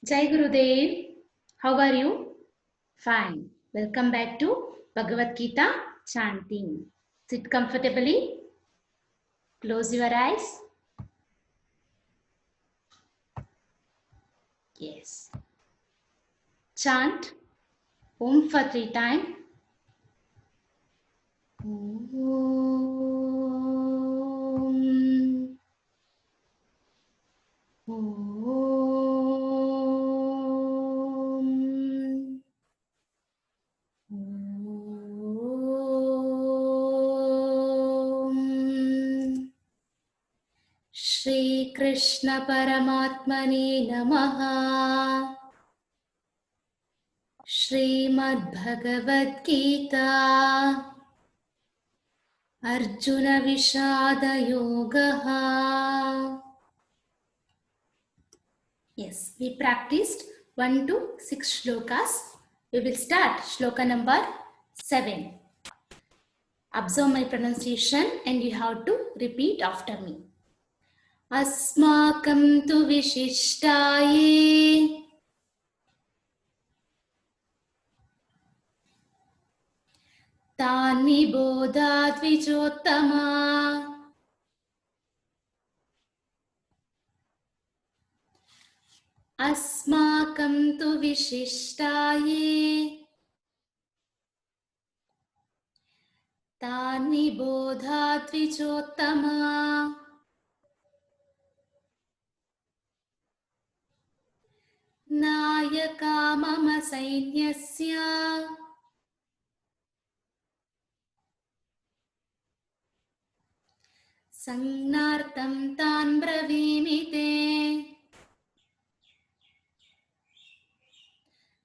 Jai Gurudev, how are you? Fine. Welcome back to Bhagavad Gita chanting. Sit comfortably. Close your eyes. Yes. Chant Om for 3 times. Om. Om. Om. Shri Krishna Paramatmane Namaha. Shrimad Bhagavad Gita Arjuna Vishada Yogaha. Yes, we practiced 1 to 6 shlokas. We will start shloka number 7. Observe my pronunciation and you have to repeat after me. Asmakam tu vishishtaye Tani bodhat vichottama Asmakam tu vishishtaye Tani bodhat vichottama Nayaka mama sainyasya Sangnartam tan bravimite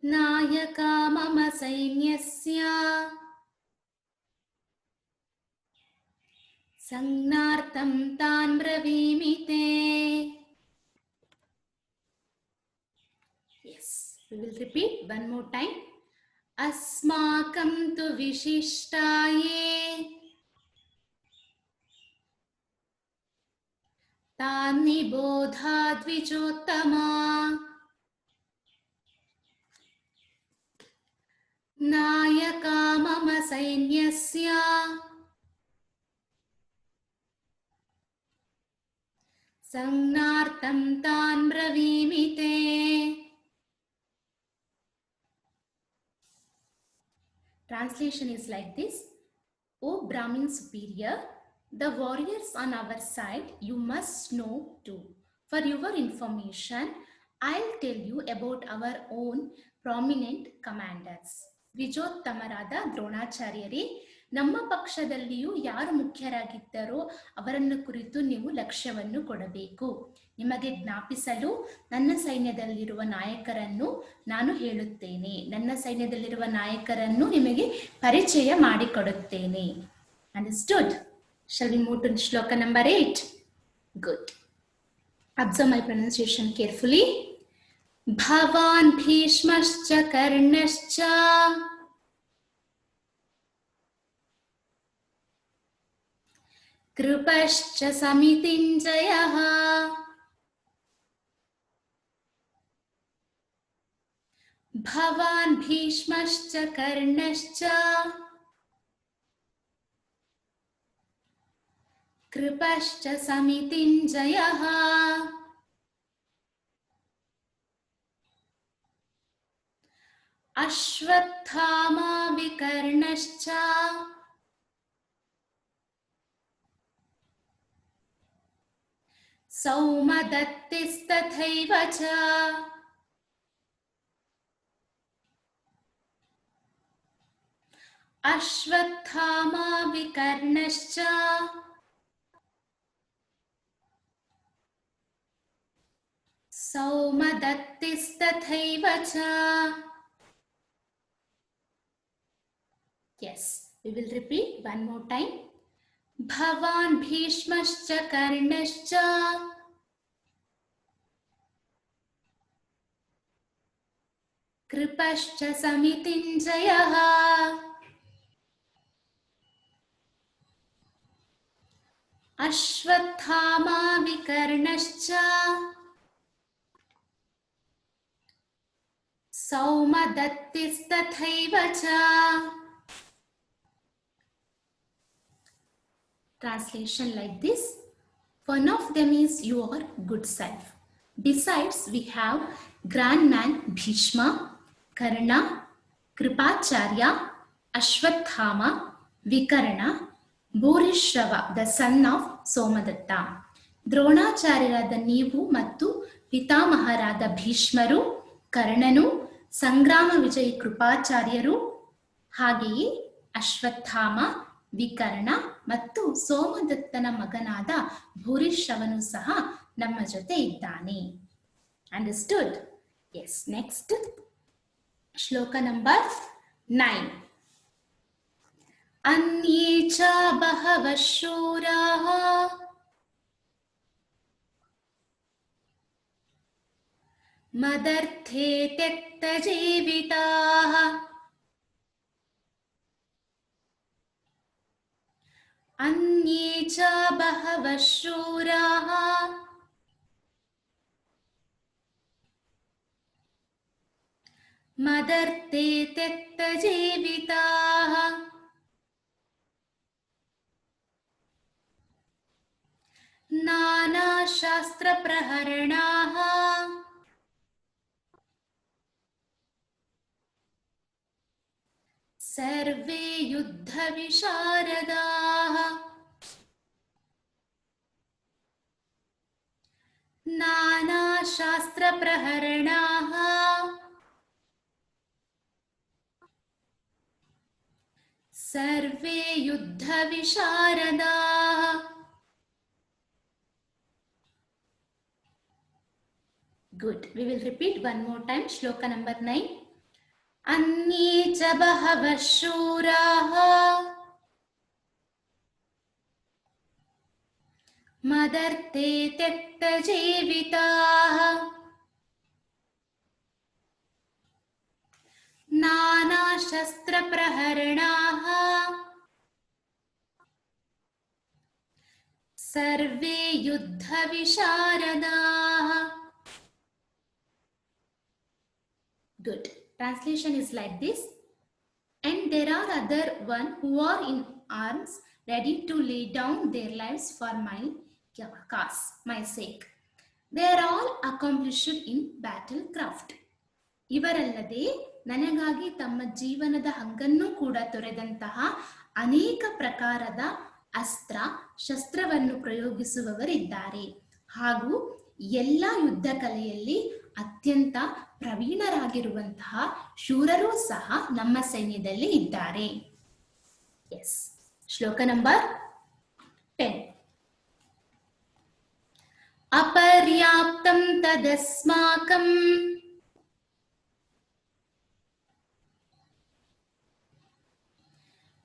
Nayaka mama sainyasya Sangnartam tan bravimite. Yes, we will repeat one more time. Asmakam tu vishishtaye Tani bodha dvijottama Nayaka mama sainyasya Sangnartam tan bravimite. Translation is like this. O Brahmin superior, the warriors on our side you must know too. For your information, I'll tell you about our own prominent commanders. ವಿಜೋತ್ತಮರಾದ ದ್ರೋಣಾಚಾರ್ಯರೇ, ನಮ್ಮ ಪಕ್ಷದಲ್ಲಿಯೂ ಯಾರು ಮುಖ್ಯರಾಗಿದ್ದರೋ ಅವರನ್ನು ಕುರಿತು ನೀವು ಲಕ್ಷ್ಯವನ್ನು ಕೊಡಬೇಕು. ನಿಮಗೆ ಜ್ಞಾಪಿಸಲು ನನ್ನ ಸೈನ್ಯದಲ್ಲಿರುವ ನಾಯಕರನ್ನು ನಾನು ಹೇಳುತ್ತೇನೆ. ನನ್ನ ಸೈನ್ಯದಲ್ಲಿರುವ ನಾಯಕರನ್ನು ನಿಮಗೆ ಪರಿಚಯ ಮಾಡಿಕೊಡುತ್ತೇನೆ. Understood? Shall we move to shloka number 8? Good. Observe my pronunciation carefully. Bhavan Bhishmascha Karnascha Krupascha Samitinjayaha Bhavan Bhishmascha Karnascha Krupascha Samitinjayaha Ashwathama Vikarnascha Saumadattistathaiva cha Ashwathama Vikarnascha Saumadattistathaiva cha. Yes, we will repeat one more time. Bhavan Bhishmascha Karnascha Kripascha Samitinjayaha Ashwathama Vikarnascha सौमदत्तिस्तथैव च. Translation like this. One of them is your good self. Besides, we have grand man Bhishma, Karna, Kripacharya, Ashwathama, Vikarna, Bhurishrava, the son of Somadatta. ದ್ರೋಣಾಚಾರ್ಯರಾದ ನೀವು ಮತ್ತು ಪಿತಾಮಹರಾದ ಭೀಷ್ಮರು, ಕರ್ಣನು, ಸಂಗ್ರಾಮ ವಿಜಯಿ ಕೃಪಾಚಾರ್ಯರು, ಹಾಗೆಯೇ ಅಶ್ವತ್ಥಾಮ, ವಿಕರ್ಣ ಮತ್ತು ಸೋಮದತ್ತನ ಮಗನಾದ ಭೂರಿಶ್ರವನು ಸಹ ನಮ್ಮ ಜೊತೆ ಇದ್ದಾನೆ. ಅಂಡರ್ಸ್ಟುಡ್? ಎಸ್. ನೆಕ್ಸ್ಟ್ ಶ್ಲೋಕ ನಂಬರ್ 9. ಅನ್ಯೇ ಚ ಬಹವಃ ಶೂರಾಃ ಮದರ್ಥೇ ತ್ಯಕ್ತಜೀವಿತಾಃ ಅನ್ಯೇ ಚ ಬಹವಃ ಶೂರಾಃ ಮದರ್ಥೇ ತ್ಯಕ್ತಜೀವಿತಾಃ ನಾನಾಶಾಸ್ತ್ರಪ್ರಹರಣಾಃ ಸರ್ವೇ ಯುದ್ಧವಿಶಾರದಾಃ ನಾನಾಶಾಸ್ತ್ರಪ್ರಹರಣಾಃ ಸರ್ವೇ ಯುದ್ಧವಿಶಾರದಾಃ. Good. We will repeat one more time. Shloka number 9. Annye cha bahavah shuraah madarte tyakta jeevitaah nana shastra praharanaah sarve yuddha visharadaah. Good. Translation is like this. And there are other one who are in arms, ready to lay down their lives for my cause, my sake. They are all accomplished in battlecraft. ಇವರಲ್ಲದೆ ನನಗಾಗಿ ತಮ್ಮ ಜೀವನದ ಹಂಗನ್ನು ಕೂಡ ತೊರೆದಂತಹ ಅನೇಕ ಪ್ರಕಾರದ ಅಸ್ತ್ರ ಶಸ್ತ್ರವನ್ನು ಪ್ರಯೋಗಿಸುವವರಿದ್ದಾರೆ. ಹಾಗೂ ಎಲ್ಲ ಯುದ್ಧ ಕಲೆಯಲ್ಲಿ ಅತ್ಯಂತ ಪ್ರವೀಣರಾಗಿರುವಂತಹ ಶೂರರೂ ಸಹ ನಮ್ಮ ಸೈನ್ಯದಲ್ಲಿ ಇದ್ದಾರೆ. ಎಸ್. ಶ್ಲೋಕ ನಂಬರ್ 10. ಅಪರ್ಯಾಪ್ತಂ ತದಸ್ಮಾಕಂ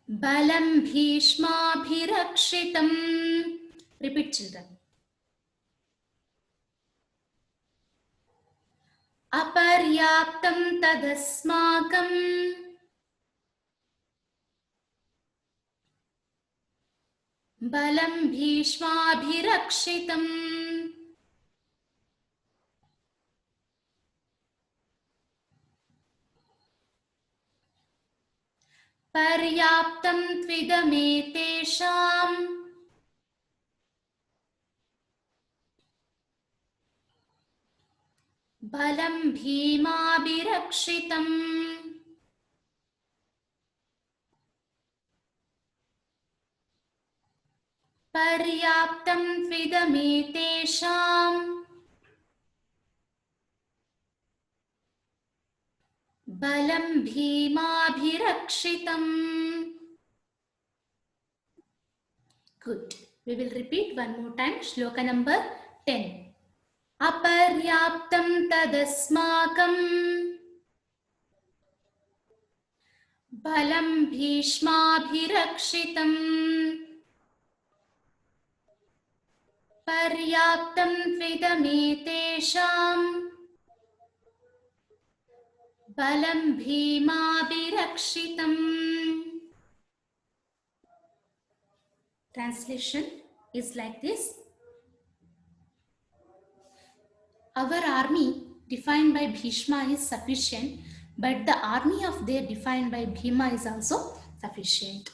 ಬಲಂ ಭೀಷ್ಮಾಭಿರಕ್ಷಿತಂ. Repeat children. ಅಪರ್ಯಾಪ್ತಂ ತದಸ್ಮಾಕಂ ಬಲಂ ಭೀಷ್ಮಾಭಿರಕ್ಷಿತಂ ಪರ್ಯಾಪ್ತಂ ತ್ವಿದಮೇತೇಷಾಂ ಬಲಂ ಭೀಮಾಭಿರಕ್ಷಿತಂ ಪರ್ಯಾಪ್ತಂ ತ್ವಿದಮೇತೇಷಾಂ ಬಲಂ ಭೀಮಾಭಿರಕ್ಷಿತಂ. Good. We will repeat one more time. Shloka number 10. ಅಪರ್ಯಾಪ್ತಂ ತದಸ್ಮಾಕಂ ಬಲಂ ಭೀಷ್ಮಾಭಿರಕ್ಷಿತಂ ಪರ್ಯಾಪ್ತಂ ತ್ವಿದಮೇತೇಷಾಂ ಬಲಂ ಭೀಮಾಭಿರಕ್ಷಿತಂ. Translation is like this. Our army defined by Bhishma is sufficient but the army of their defined by Bhima is also sufficient.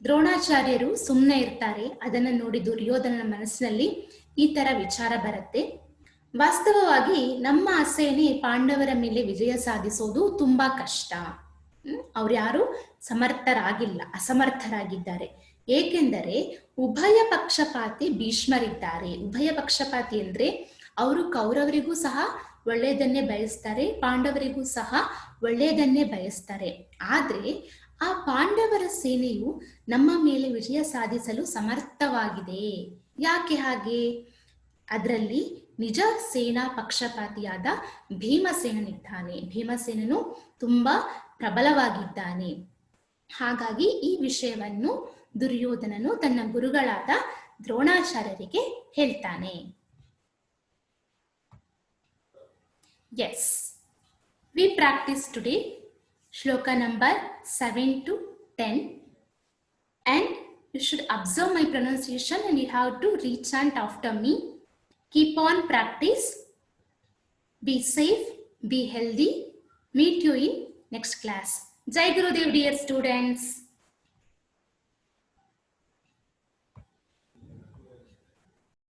ದ್ರೋಣಾಚಾರ್ಯರು ಸುಮ್ಮನೆ ಇರ್ತಾರೆ. ಅದನ್ನು ನೋಡಿ ದುರ್ಯೋಧನನ ಮನಸ್ಸಿನಲ್ಲಿ ಈ ತರ ವಿಚಾರ ಬರುತ್ತೆ. ವಾಸ್ತವವಾಗಿ ನಮ್ಮ ಸೇನೆ ಪಾಂಡವರ ಮೇಲೆ ವಿಜಯ ಸಾಧಿಸೋದು ತುಂಬಾ ಕಷ್ಟ. ಅವ್ರು ಯಾರು ಸಮರ್ಥರಾಗಿಲ್ಲ, ಅಸಮರ್ಥರಾಗಿದ್ದಾರೆ. ಏಕೆಂದರೆ ಉಭಯ ಪಕ್ಷಪಾತಿ ಭೀಷ್ಮರಿದ್ದಾರೆ. ಉಭಯ ಪಕ್ಷಪಾತಿ ಅಂದ್ರೆ ಅವರು ಕೌರವರಿಗೂ ಸಹ ಒಳ್ಳೆಯದನ್ನೇ ಬಯಸ್ತಾರೆ, ಪಾಂಡವರಿಗೂ ಸಹ ಒಳ್ಳೆಯದನ್ನೇ ಬಯಸ್ತಾರೆ. ಆದ್ರೆ ಆ ಪಾಂಡವರ ಸೇನೆಯು ನಮ್ಮ ಮೇಲೆ ವಿಜಯ ಸಾಧಿಸಲು ಸಮರ್ಥವಾಗಿದೆ. ಯಾಕೆ ಹಾಗೆ? ಅದರಲ್ಲಿ ನಿಜ ಸೇನಾ ಪಕ್ಷಪಾತಿಯಾದ ಭೀಮಸೇನನಿದ್ದಾನೆ. ಭೀಮಸೇನನು ತುಂಬಾ ಪ್ರಬಲವಾಗಿದ್ದಾನೆ. ಹಾಗಾಗಿ ಈ ವಿಷಯವನ್ನು ದುರ್ಯೋಧನನು ತನ್ನ ಗುರುಗಳಾದ ದ್ರೋಣಾಚಾರ್ಯರಿಗೆ ಹೇಳ್ತಾನೆ. ಎಸ್, ವಿ ಪ್ರಾಕ್ಟೀಸ್ ಟುಡೇ ಶ್ಲೋಕ number 7 to 10 and you should observe my pronunciation and you have to rechant after me. Keep on practice. Be safe, be healthy. Meet you in next class. Jai Gurudev, dear students.